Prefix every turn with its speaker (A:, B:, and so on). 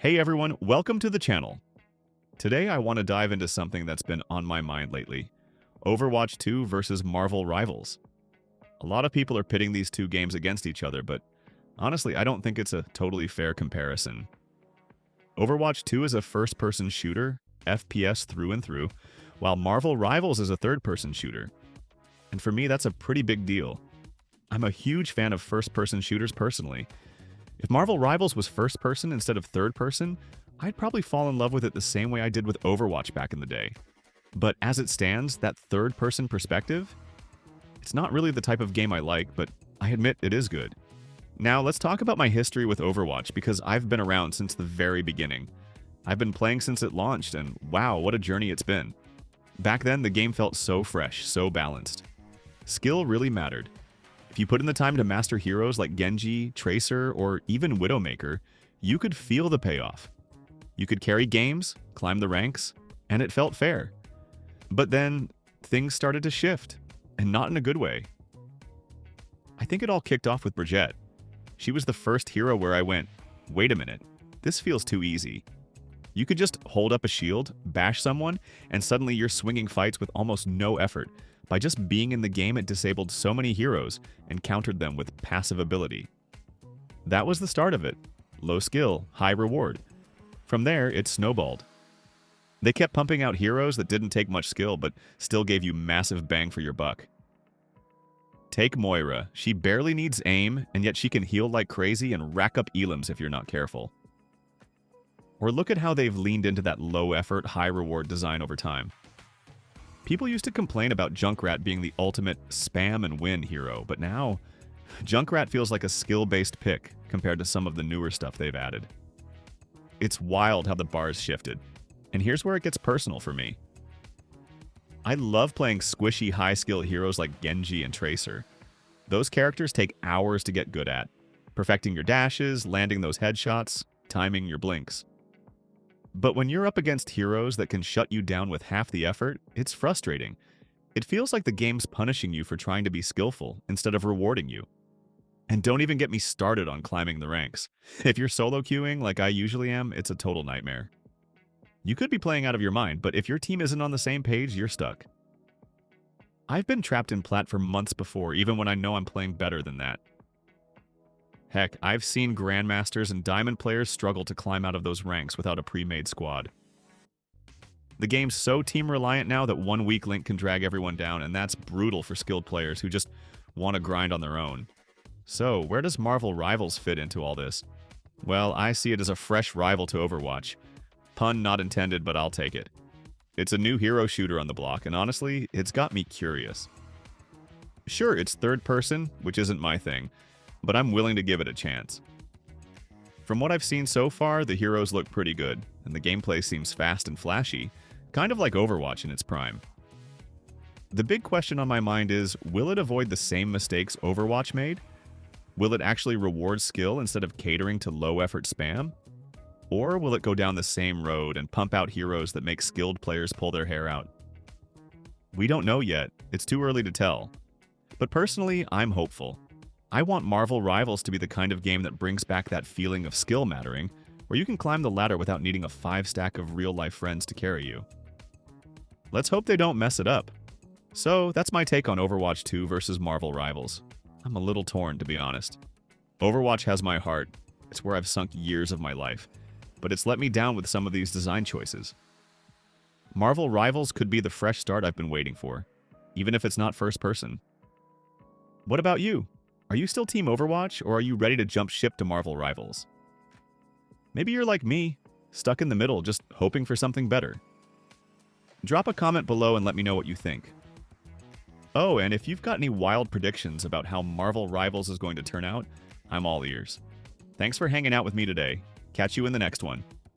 A: Hey everyone, welcome to the channel. Today I want to dive into something that's been on my mind lately. Overwatch 2 versus Marvel Rivals. A lot of people are pitting these two games against each other, but honestly I don't think it's a totally fair comparison. Overwatch 2 is a first-person shooter, FPS through and through, while Marvel Rivals is a third-person shooter. And for me that's a pretty big deal. I'm a huge fan of first-person shooters personally. If Marvel Rivals was first-person instead of third-person, I'd probably fall in love with it the same way I did with Overwatch back in the day. But as it stands, that third-person perspective, it's not really the type of game I like, but I admit it is good. Now, let's talk about my history with Overwatch, because I've been around since the very beginning. I've been playing since it launched, and wow, what a journey it's been. Back then, the game felt so fresh, so balanced. Skill really mattered. If you put in the time to master heroes like Genji, Tracer, or even Widowmaker, you could feel the payoff. You could carry games, climb the ranks, and it felt fair. But then, things started to shift, and not in a good way. I think it all kicked off with Brigitte. She was the first hero where I went, wait a minute, this feels too easy. You could just hold up a shield, bash someone, and suddenly you're swinging fights with almost no effort. By just being in the game, it disabled so many heroes and countered them with passive ability. That was the start of it. Low skill, high reward. From there, it snowballed. They kept pumping out heroes that didn't take much skill but still gave you massive bang for your buck. Take Moira. She barely needs aim, and yet she can heal like crazy and rack up elims if you're not careful. Or look at how they've leaned into that low-effort, high-reward design over time. People used to complain about Junkrat being the ultimate spam and win hero, but now, Junkrat feels like a skill-based pick compared to some of the newer stuff they've added. It's wild how the bars shifted, and here's where it gets personal for me. I love playing squishy high-skill heroes like Genji and Tracer. Those characters take hours to get good at, perfecting your dashes, landing those headshots, timing your blinks. But when you're up against heroes that can shut you down with half the effort, it's frustrating. It feels like the game's punishing you for trying to be skillful instead of rewarding you. And don't even get me started on climbing the ranks. If you're solo queuing like I usually am, it's a total nightmare. You could be playing out of your mind, but if your team isn't on the same page, you're stuck. I've been trapped in plat for months before, even when I know I'm playing better than that. Heck, I've seen Grandmasters and Diamond players struggle to climb out of those ranks without a pre-made squad. The game's so team-reliant now that one weak link can drag everyone down, and that's brutal for skilled players who just want to grind on their own. So, where does Marvel Rivals fit into all this? Well, I see it as a fresh rival to Overwatch. Pun not intended, but I'll take it. It's a new hero shooter on the block, and honestly, it's got me curious. Sure, it's third person, which isn't my thing, but I'm willing to give it a chance. From what I've seen so far, the heroes look pretty good, and the gameplay seems fast and flashy, kind of like Overwatch in its prime. The big question on my mind is, will it avoid the same mistakes Overwatch made? Will it actually reward skill instead of catering to low-effort spam? Or will it go down the same road and pump out heroes that make skilled players pull their hair out? We don't know yet, it's too early to tell. But personally, I'm hopeful. I want Marvel Rivals to be the kind of game that brings back that feeling of skill mattering, where you can climb the ladder without needing a 5-stack of real-life friends to carry you. Let's hope they don't mess it up. So, that's my take on Overwatch 2 versus Marvel Rivals. I'm a little torn, to be honest. Overwatch has my heart. It's where I've sunk years of my life. But it's let me down with some of these design choices. Marvel Rivals could be the fresh start I've been waiting for, even if it's not first person. What about you? Are you still Team Overwatch, or are you ready to jump ship to Marvel Rivals? Maybe you're like me, stuck in the middle, just hoping for something better. Drop a comment below and let me know what you think. Oh, and if you've got any wild predictions about how Marvel Rivals is going to turn out, I'm all ears. Thanks for hanging out with me today. Catch you in the next one.